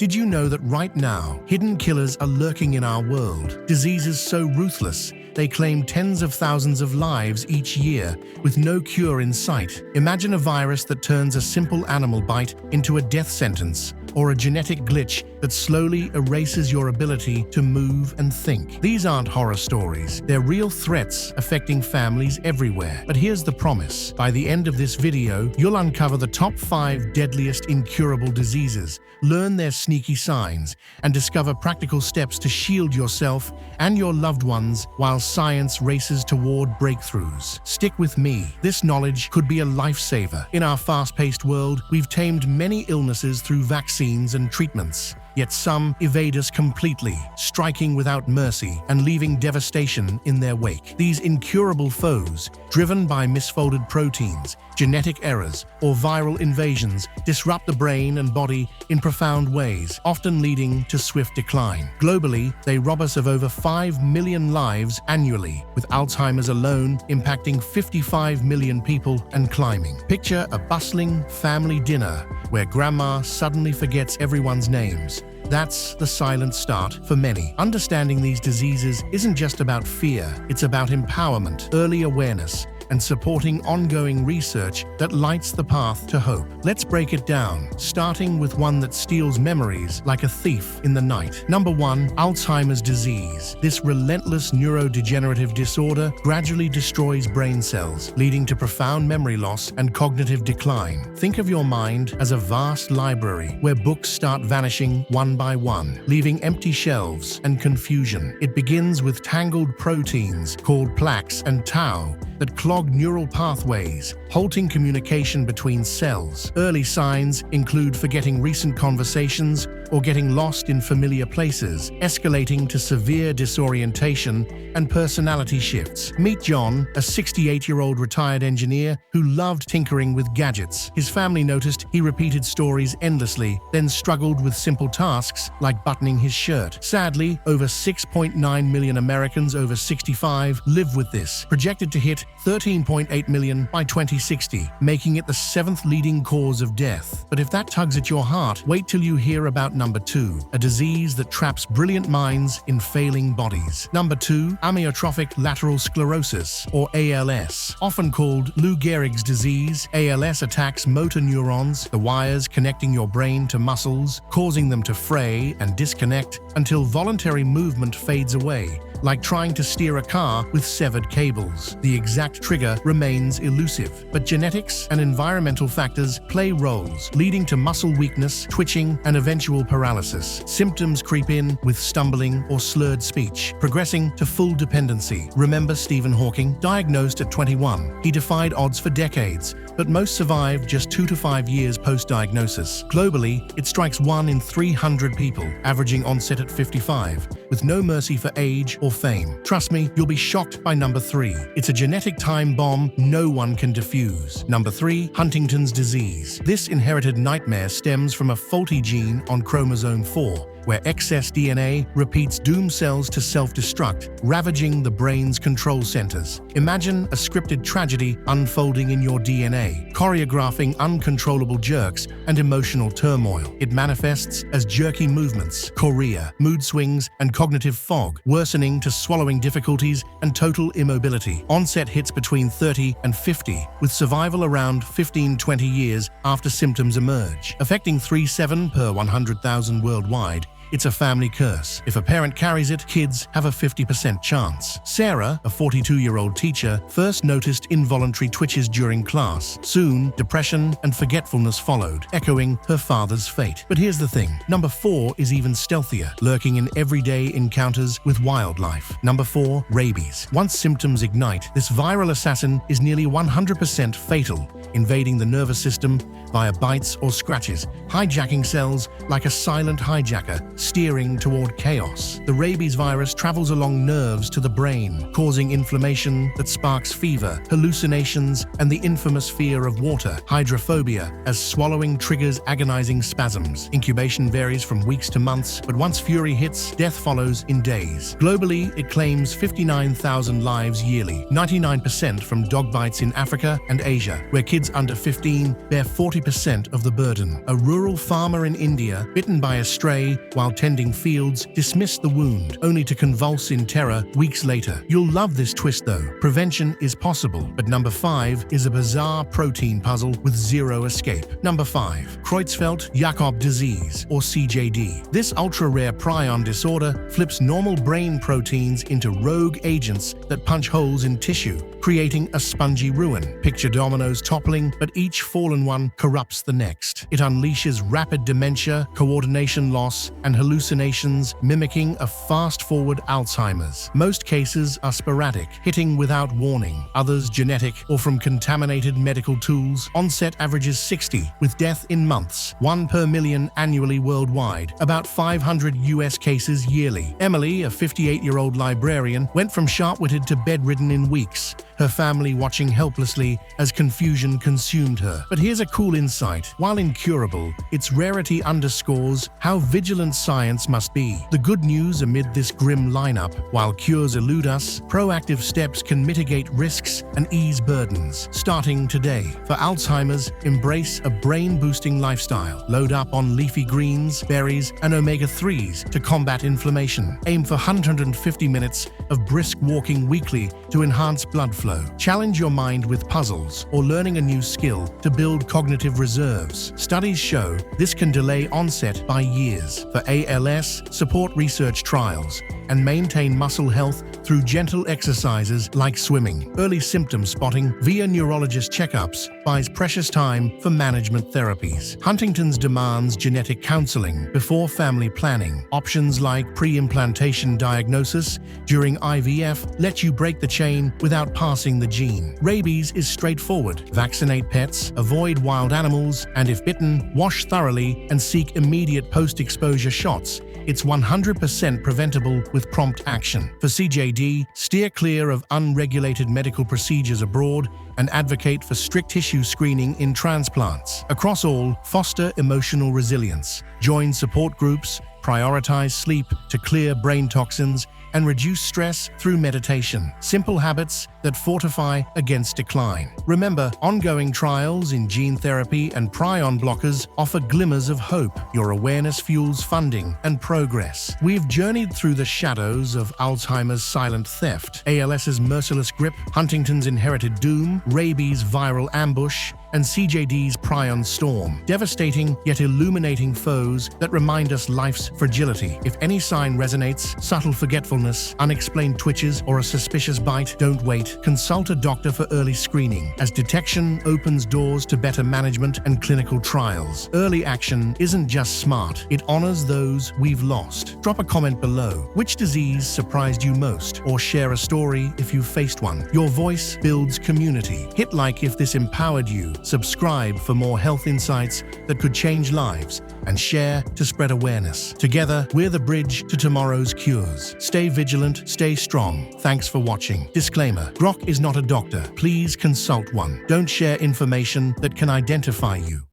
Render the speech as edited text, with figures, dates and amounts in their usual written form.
Did you know that right now, hidden killers are lurking in our world? Diseases so ruthless, they claim tens of thousands of lives each year, with no cure in sight. Imagine a virus that turns a simple animal bite into a death sentence, or a genetic glitch that slowly erases your ability to move and think. These aren't horror stories. They're real threats affecting families everywhere. But here's the promise. By the end of this video, you'll uncover the top 5 deadliest incurable diseases, learn their sneaky signs, and discover practical steps to shield yourself and your loved ones while science races toward breakthroughs. Stick with me. This knowledge could be a lifesaver. In our fast-paced world, we've tamed many illnesses through vaccines and treatments. Yet some evade us completely, striking without mercy and leaving devastation in their wake. These incurable foes, driven by misfolded proteins, genetic errors, or viral invasions, disrupt the brain and body in profound ways, often leading to swift decline. Globally, they rob us of over 5 million lives annually, with Alzheimer's alone impacting 55 million people and climbing. Picture a bustling family dinner where grandma suddenly forgets everyone's names. That's the silent start for many. Understanding these diseases isn't just about fear, it's about empowerment, early awareness, and supporting ongoing research that lights the path to hope. Let's break it down, starting with one that steals memories like a thief in the night. Number 1, Alzheimer's disease. This relentless neurodegenerative disorder gradually destroys brain cells, leading to profound memory loss and cognitive decline. Think of your mind as a vast library where books start vanishing one by one, leaving empty shelves and confusion. It begins with tangled proteins called plaques and tau that clog neural pathways, halting communication between cells. Early signs include forgetting recent conversations or getting lost in familiar places, escalating to severe disorientation and personality shifts. Meet John, a 68-year-old retired engineer who loved tinkering with gadgets. His family noticed he repeated stories endlessly, then struggled with simple tasks like buttoning his shirt. Sadly, over 6.9 million Americans over 65 live with this, projected to hit 13.8 million by 2060, making it the 7th leading cause of death. But if that tugs at your heart, wait till you hear about number 2, a disease that traps brilliant minds in failing bodies. Number 2, amyotrophic lateral sclerosis, or ALS. Often called Lou Gehrig's disease, ALS attacks motor neurons, the wires connecting your brain to muscles, causing them to fray and disconnect until voluntary movement fades away, like trying to steer a car with severed cables. The exact trigger remains elusive, but genetics and environmental factors play roles, leading to muscle weakness, twitching, and eventual paralysis. Symptoms creep in with stumbling or slurred speech, progressing to full dependency. Remember Stephen Hawking? Diagnosed at 21, he defied odds for decades, but most survived just 2 to 5 years post-diagnosis. Globally, it strikes 1 in 300 people, averaging onset at 55, with no mercy for age or fame. Trust me, you'll be shocked by number 3. It's a genetic time bomb no one can defuse. Number 3, Huntington's disease. This inherited nightmare stems from a faulty gene on chromosome 4, where excess DNA repeats doom cells to self-destruct, ravaging the brain's control centers. Imagine a scripted tragedy unfolding in your DNA, choreographing uncontrollable jerks and emotional turmoil. It manifests as jerky movements, chorea, mood swings, and cognitive fog, worsening to swallowing difficulties and total immobility. Onset hits between 30 and 50, with survival around 15-20 years after symptoms emerge. Affecting 3-7 per 100,000 worldwide, it's a family curse. If a parent carries it, kids have a 50% chance. Sarah, a 42-year-old teacher, first noticed involuntary twitches during class. Soon, depression and forgetfulness followed, echoing her father's fate. But here's the thing. Number 4 is even stealthier, lurking in everyday encounters with wildlife. Number 4, rabies. Once symptoms ignite, this viral assassin is nearly 100% fatal, invading the nervous system via bites or scratches, hijacking cells like a silent hijacker, steering toward chaos. The rabies virus travels along nerves to the brain, causing inflammation that sparks fever, hallucinations, and the infamous fear of water, hydrophobia, as swallowing triggers agonizing spasms. Incubation varies from weeks to months, but once fury hits, death follows in days. Globally, it claims 59,000 lives yearly, 99% from dog bites in Africa and Asia, where kids under 15 bear 40% of the burden. A rural farmer in India, bitten by a stray while tending fields, dismissed the wound, only to convulse in terror weeks later. You'll love this twist though. Prevention is possible, but number 5 is a bizarre protein puzzle with zero escape. Number 5. Creutzfeldt-Jakob disease, or CJD. This ultra-rare prion disorder flips normal brain proteins into rogue agents that punch holes in tissue, creating a spongy ruin. Picture dominoes toppling, but each fallen one corrupts the next. It unleashes rapid dementia, coordination loss, and hallucinations, mimicking a fast-forward Alzheimer's. Most cases are sporadic, hitting without warning. Others genetic or from contaminated medical tools. Onset averages 60, with death in months. 1 per million annually worldwide. About 500 US cases yearly. Emily, a 58-year-old librarian, went from sharp-witted to bedridden in weeks, her family watching helplessly as confusion consumed her. But here's a cool insight. While incurable, its rarity underscores how vigilant science must be. The good news amid this grim lineup: while cures elude us, proactive steps can mitigate risks and ease burdens. Starting today. For Alzheimer's, embrace a brain-boosting lifestyle. Load up on leafy greens, berries, and omega-3s to combat inflammation. Aim for 150 minutes of brisk walking weekly to enhance blood flow. Challenge your mind with puzzles or learning a new skill to build cognitive reserves. Studies show this can delay onset by years. For ALS, support research trials and maintain muscle health through gentle exercises like swimming. Early symptom spotting via neurologist checkups buys precious time for management therapies. Huntington's demands genetic counseling before family planning. Options like pre-implantation diagnosis during IVF let you break the chain without passing the gene. Rabies is straightforward. Vaccinate pets, avoid wild animals, and if bitten, wash thoroughly and seek immediate post-exposure shots. It's 100% preventable with prompt action. For CJD, steer clear of unregulated medical procedures abroad and advocate for strict tissue screening in transplants. Across all, foster emotional resilience. Join support groups, prioritize sleep to clear brain toxins, and reduce stress through meditation. Simple habits that fortify against decline. Remember, ongoing trials in gene therapy and prion blockers offer glimmers of hope. Your awareness fuels funding and progress. We've journeyed through the shadows of Alzheimer's silent theft, ALS's merciless grip, Huntington's inherited doom, rabies' viral ambush, and CJD's prion storm. Devastating yet illuminating foes that remind us life's fragility. If any sign resonates, subtle forgetfulness, unexplained twitches, or a suspicious bite, don't wait. Consult a doctor for early screening, as detection opens doors to better management and clinical trials. Early action isn't just smart, it honors those we've lost. Drop a comment below. Which disease surprised you most? Or share a story if you faced one. Your voice builds community. Hit like if this empowered you. Subscribe for more health insights that could change lives, and share to spread awareness. Together, we're the bridge to tomorrow's cures. Stay vigilant, stay strong. Thanks for watching. Disclaimer: Grok is not a doctor. Please consult one. Don't share information that can identify you.